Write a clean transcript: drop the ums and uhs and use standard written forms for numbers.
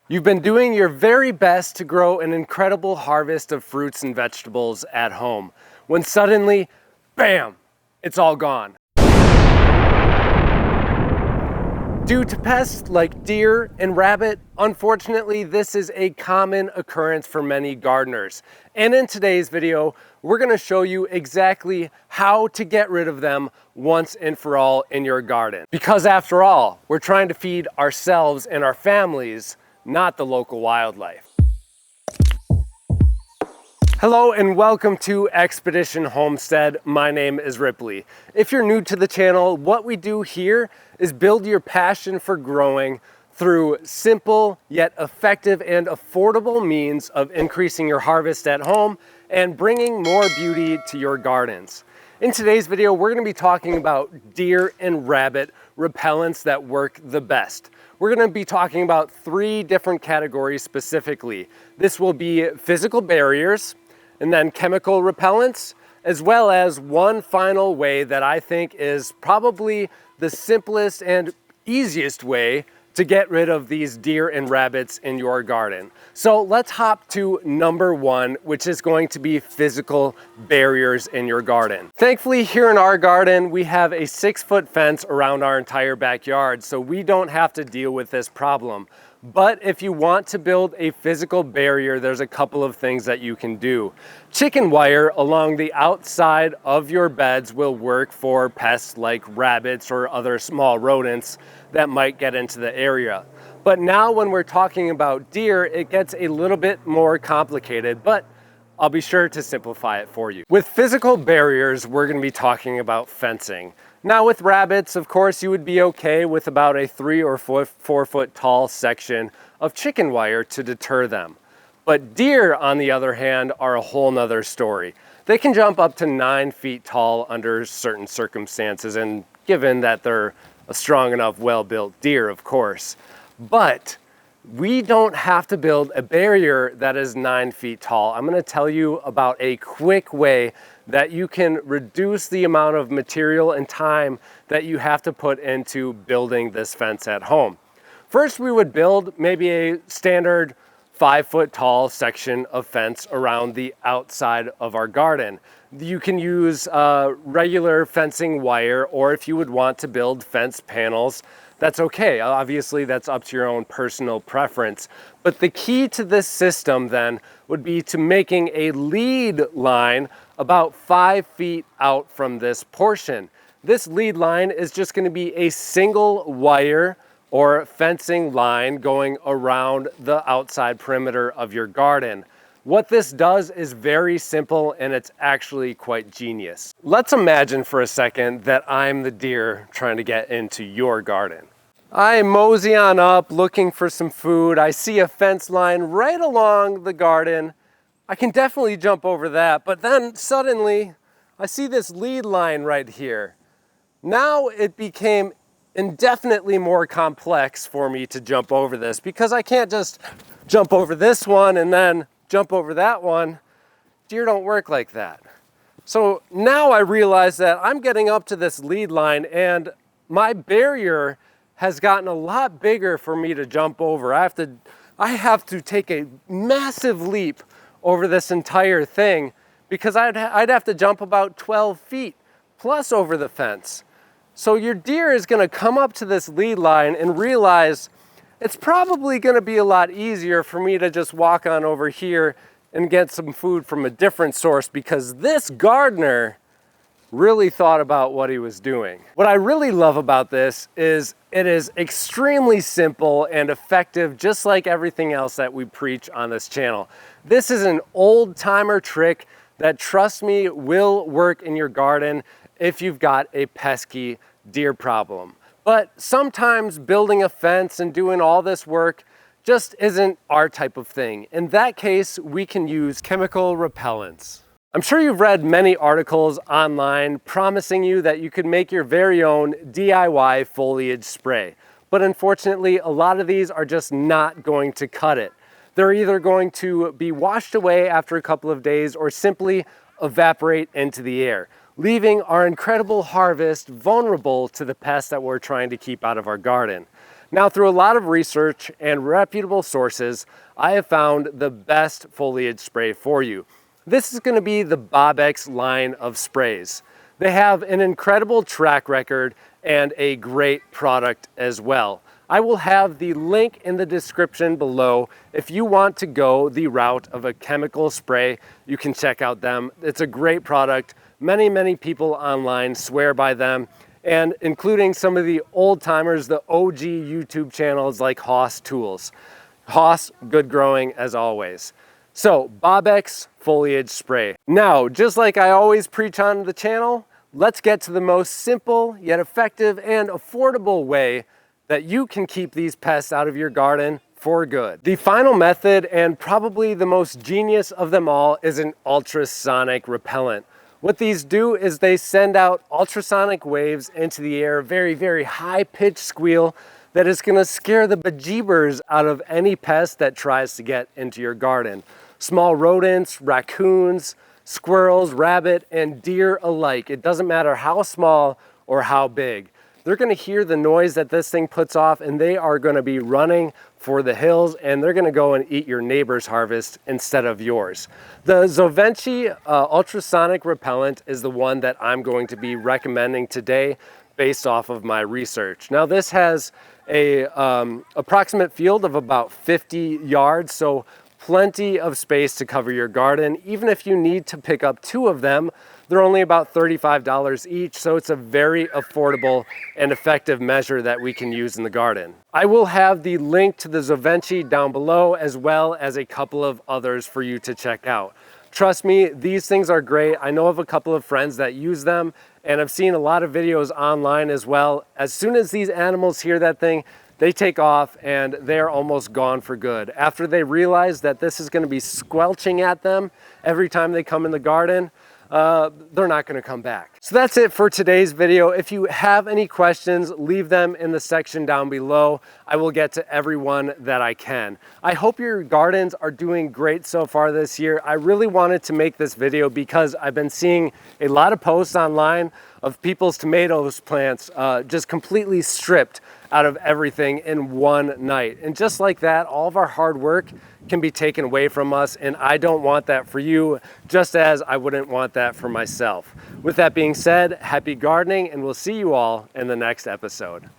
You've been doing your very best to grow an incredible harvest of fruits and vegetables at home, when suddenly, bam, it's all gone. Due to pests like deer and rabbit, unfortunately, this is a common occurrence for many gardeners. And in today's video, we're going to show you exactly how to get rid of them once and for all in your garden. Because after all, we're trying to feed ourselves and our families, not the local wildlife. Hello and welcome to Expedition Homestead. My name is Ripley. If you're new to the channel, what we do here is build your passion for growing through simple yet effective and affordable means of increasing your harvest at home and bringing more beauty to your gardens. In today's video, we're going to be talking about deer and rabbit repellents that work the best. We're going to be talking about 3 different categories specifically. This will be physical barriers, and then chemical repellents, as well as one final way that I think is probably the simplest and easiest way to get rid of these deer and rabbits in your garden. So let's hop to number 1, which is going to be physical barriers in your garden. Thankfully, here in our garden, we have a 6-foot fence around our entire backyard, so we don't have to deal with this problem. But if you want to build a physical barrier, there's a couple of things that you can do. Chicken wire along the outside of your beds will work for pests like rabbits or other small rodents that might get into the area. But now when we're talking about deer, it gets a little bit more complicated, but I'll be sure to simplify it for you. With physical barriers, we're going to be talking about fencing. Now with rabbits, of course, you would be okay with about a 3 or 4 foot tall section of chicken wire to deter them. But deer, on the other hand, are a whole nother story. They can jump up to 9 feet tall under certain circumstances, and given that they're a strong enough, well-built deer, of course. But we don't have to build a barrier that is 9 feet tall. I'm going to tell you about a quick way that you can reduce the amount of material and time that you have to put into building this fence at home. First, we would build maybe a standard 5-foot tall section of fence around the outside of our garden. You can use regular fencing wire, or if you would want to build fence panels, that's okay. Obviously, that's up to your own personal preference. But the key to this system then would be to making a lead line about 5 feet out from this portion. This lead line is just going to be a single wire or fencing line going around the outside perimeter of your garden. What this does is very simple, and it's actually quite genius. Let's imagine for a second that I'm the deer trying to get into your garden. I mosey on up looking for some food. I see a fence line right along the garden. I can definitely jump over that, but then suddenly I see this lead line right here. Now it became indefinitely more complex for me to jump over this, because I can't just jump over this one and then jump over that one. Deer don't work like that. So now I realize that I'm getting up to this lead line and my barrier has gotten a lot bigger for me to jump over. I have to take a massive leap over this entire thing, because I'd have to jump about 12 feet plus over the fence. So your deer is going to come up to this lead line and realize it's probably going to be a lot easier for me to just walk on over here and get some food from a different source, because this gardener really thought about what he was doing. What I really love about this is it is extremely simple and effective, just like everything else that we preach on this channel. This is an old-timer trick that, trust me, will work in your garden if you've got a pesky deer problem. But sometimes building a fence and doing all this work just isn't our type of thing. In that case, we can use chemical repellents. I'm sure you've read many articles online promising you that you could make your very own DIY foliage spray. But unfortunately, a lot of these are just not going to cut it. They're either going to be washed away after a couple of days or simply evaporate into the air, leaving our incredible harvest vulnerable to the pests that we're trying to keep out of our garden. Now, through a lot of research and reputable sources, I have found the best foliage spray for you. This is going to be the Bobx line of sprays. They have an incredible track record and a great product as well. I will have the link in the description below. If you want to go the route of a chemical spray, you can check out them. It's a great product. Many people online swear by them, and including some of the old timers, the OG YouTube channels like Hoss Tools. Hoss, good growing as always. So, Bobx foliage spray. Now, just like I always preach on the channel, let's get to the most simple yet effective and affordable way that you can keep these pests out of your garden for good. The final method, and probably the most genius of them all, is an ultrasonic repellent. What these do is they send out ultrasonic waves into the air, very high-pitched squeal that is gonna scare the bejeebers out of any pest that tries to get into your garden. Small rodents, raccoons, squirrels, rabbit, and deer alike. It doesn't matter how small or how big. They're gonna hear the noise that this thing puts off, and they are gonna be running for the hills, and they're gonna go and eat your neighbor's harvest instead of yours. The Zovenchi ultrasonic repellent is the one that I'm going to be recommending today based off of my research. Now, this has a approximate field of about 50 yards, so plenty of space to cover your garden. Even if you need to pick up 2 of them, they're only about $35 each, so it's a very affordable and effective measure that we can use in the garden. I will have the link to the Zovenchi down below, as well as a couple of others for you to check out. Trust me, these things are great. I know of a couple of friends that use them, and I've seen a lot of videos online as well. As soon as these animals hear that thing, they take off and they're almost gone for good. After they realize that this is gonna be squelching at them every time they come in the garden, they're not gonna come back. So that's it for today's video. If you have any questions, leave them in the section down below. I will get to everyone that I can. I hope your gardens are doing great so far this year. I really wanted to make this video because I've been seeing a lot of posts online of people's tomatoes plants just completely stripped out of everything in one night. And just like that, all of our hard work can be taken away from us, and I don't want that for you, just as I wouldn't want that for myself. With that being said, happy gardening, and we'll see you all in the next episode.